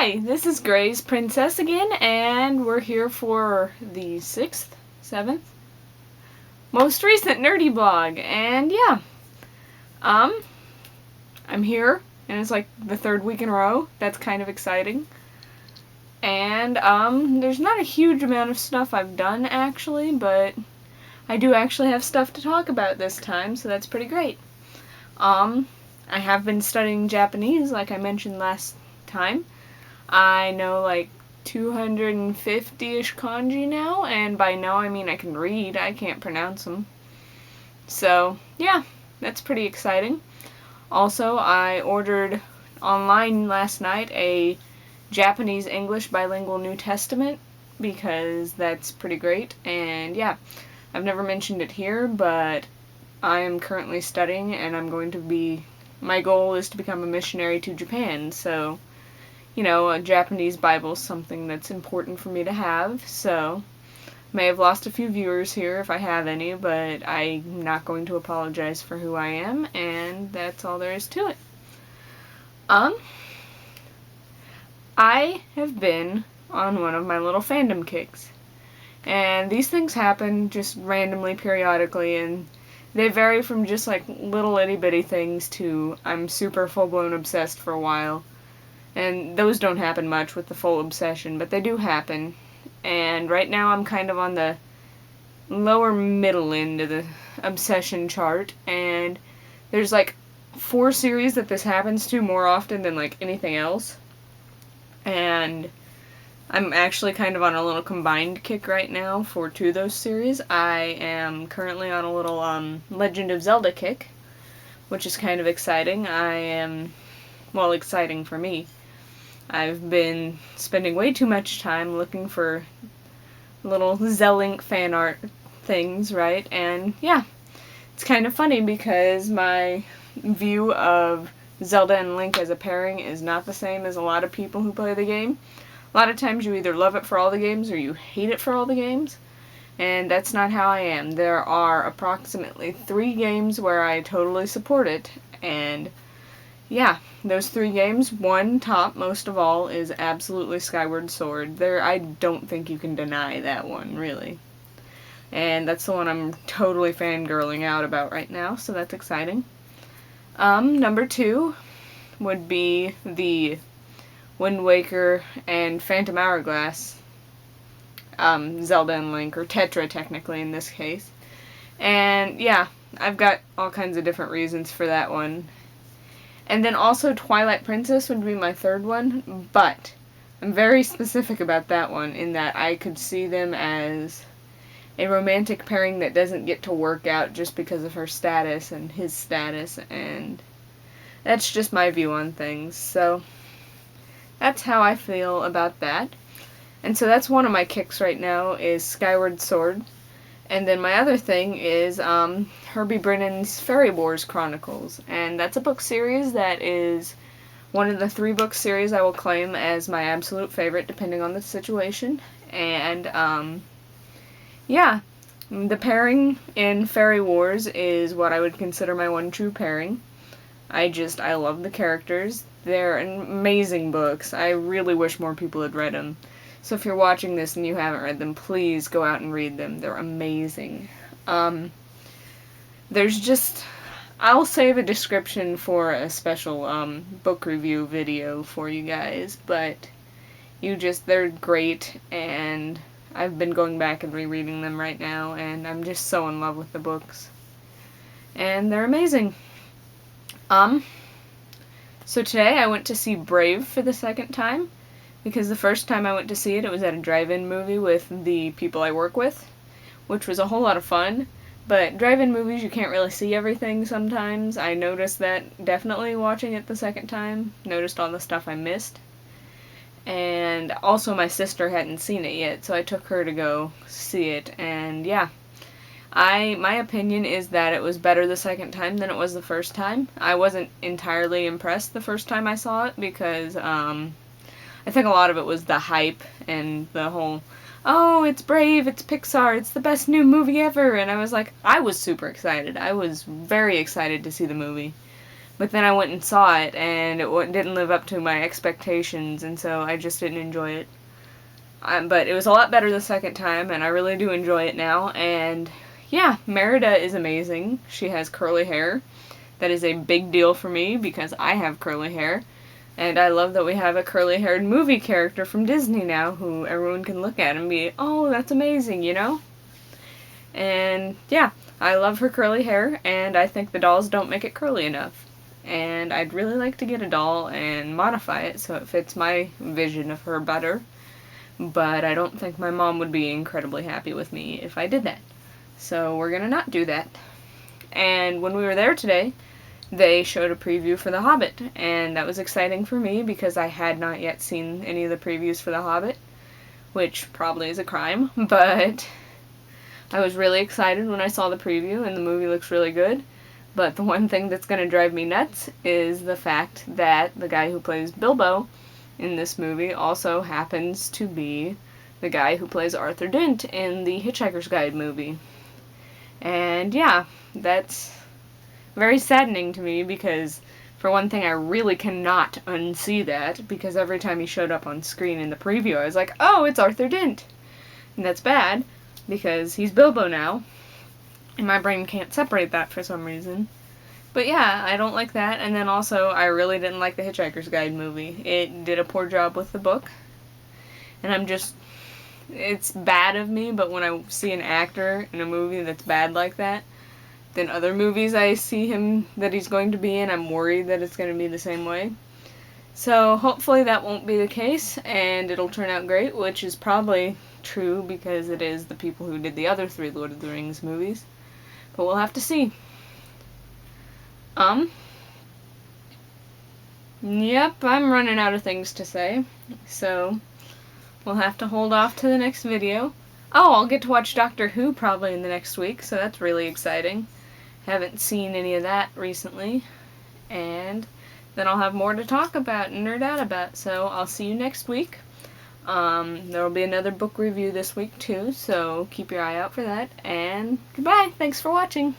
Hi, this is Gray's Princess again, and we're here for the 6th, 7th, most recent nerdy blog, and yeah, I'm here, and it's like the 3rd week in a row. That's kind of exciting. And, there's not a huge amount of stuff I've done, actually, but I do actually have stuff to talk about this time, so that's pretty great. I have been studying Japanese, like I mentioned last time. I know like 250-ish kanji now, and by know I mean I can read, I can't pronounce them. So, yeah, that's pretty exciting. Also, I ordered online last night a Japanese-English bilingual New Testament, because that's pretty great, and yeah, I've never mentioned it here, but I am currently studying, and my goal is to become a missionary to Japan, so you know, a Japanese Bible is something that's important for me to have, so may have lost a few viewers here if I have any, but I'm not going to apologize for who I am, and that's all there is to it. I have been on one of my little fandom kicks, and these things happen just randomly, periodically, and they vary from just like little itty-bitty things to I'm super full-blown obsessed for a while. And those don't happen much with the full obsession, but they do happen. And right now I'm kind of on the lower middle end of the obsession chart, and there's like 4 series that this happens to more often than like anything else. And I'm actually kind of on a little combined kick right now for 2 of those series. I am currently on a little Legend of Zelda kick, which is kind of exciting. Exciting for me. I've been spending way too much time looking for little Zelink fan art things, right? And yeah, it's kind of funny because my view of Zelda and Link as a pairing is not the same as a lot of people who play the game. A lot of times you either love it for all the games or you hate it for all the games, and that's not how I am. There are approximately 3 games where I totally support it, and yeah, those 3 games, one top most of all is absolutely Skyward Sword. I don't think you can deny that one, really. And that's the one I'm totally fangirling out about right now, so that's exciting. Number 2 would be the Wind Waker and Phantom Hourglass Zelda and Link, or Tetra technically in this case. And yeah, I've got all kinds of different reasons for that one. And then also Twilight Princess would be my 3rd one, but I'm very specific about that one in that I could see them as a romantic pairing that doesn't get to work out just because of her status and his status, and that's just my view on things. So that's how I feel about that. And so that's one of my kicks right now is Skyward Sword. And then my other thing is Herbie Brennan's Fairy Wars Chronicles, and that's a book series that is one of the 3 book series I will claim as my absolute favorite depending on the situation. And yeah, the pairing in Fairy Wars is what I would consider my one true pairing. I love the characters. They're amazing books. I really wish more people had read them. So if you're watching this and you haven't read them, please go out and read them. They're amazing. I'll save a description for a special book review video for you guys, but they're great, and I've been going back and rereading them right now, and I'm just so in love with the books. And they're amazing. So today I went to see Brave for the 2nd time. Because the first time I went to see it, it was at a drive-in movie with the people I work with, which was a whole lot of fun. But drive-in movies, you can't really see everything sometimes. I noticed that definitely watching it the 2nd time. Noticed all the stuff I missed. And also my sister hadn't seen it yet, so I took her to go see it. And yeah, my opinion is that it was better the 2nd time than it was the first time. I wasn't entirely impressed the first time I saw it because, I think a lot of it was the hype and the whole, oh, it's Brave, it's Pixar, it's the best new movie ever, and I was super excited. I was very excited to see the movie. But then I went and saw it, and it didn't live up to my expectations, and so I just didn't enjoy it. But it was a lot better the second time, and I really do enjoy it now. And yeah, Merida is amazing. She has curly hair. That is a big deal for me because I have curly hair. And I love that we have a curly-haired movie character from Disney now who everyone can look at and be, oh, that's amazing, you know? And yeah, I love her curly hair, and I think the dolls don't make it curly enough. And I'd really like to get a doll and modify it so it fits my vision of her better. But I don't think my mom would be incredibly happy with me if I did that. So we're gonna not do that. And when we were there today, they showed a preview for The Hobbit, and that was exciting for me because I had not yet seen any of the previews for The Hobbit, which probably is a crime, but I was really excited when I saw the preview, and the movie looks really good. But the one thing that's going to drive me nuts is the fact that the guy who plays Bilbo in this movie also happens to be the guy who plays Arthur Dent in the Hitchhiker's Guide movie. And yeah, that's very saddening to me because, for one thing, I really cannot unsee that because every time he showed up on screen in the preview, I was like, oh, it's Arthur Dent. And that's bad because he's Bilbo now, and my brain can't separate that for some reason. But yeah, I don't like that, and then also, I really didn't like the Hitchhiker's Guide movie. It did a poor job with the book, and it's bad of me, but when I see an actor in a movie that's bad like that, then other movies I see him that he's going to be in, I'm worried that it's going to be the same way. So hopefully that won't be the case, and it'll turn out great, which is probably true because it is the people who did the other 3 Lord of the Rings movies. But we'll have to see. Yep, I'm running out of things to say, so we'll have to hold off to the next video. Oh, I'll get to watch Doctor Who probably in the next week, so that's really exciting. Haven't seen any of that recently, and then I'll have more to talk about and nerd out about, so I'll see you next week. There will be another book review this week too, so keep your eye out for that, and goodbye! Thanks for watching!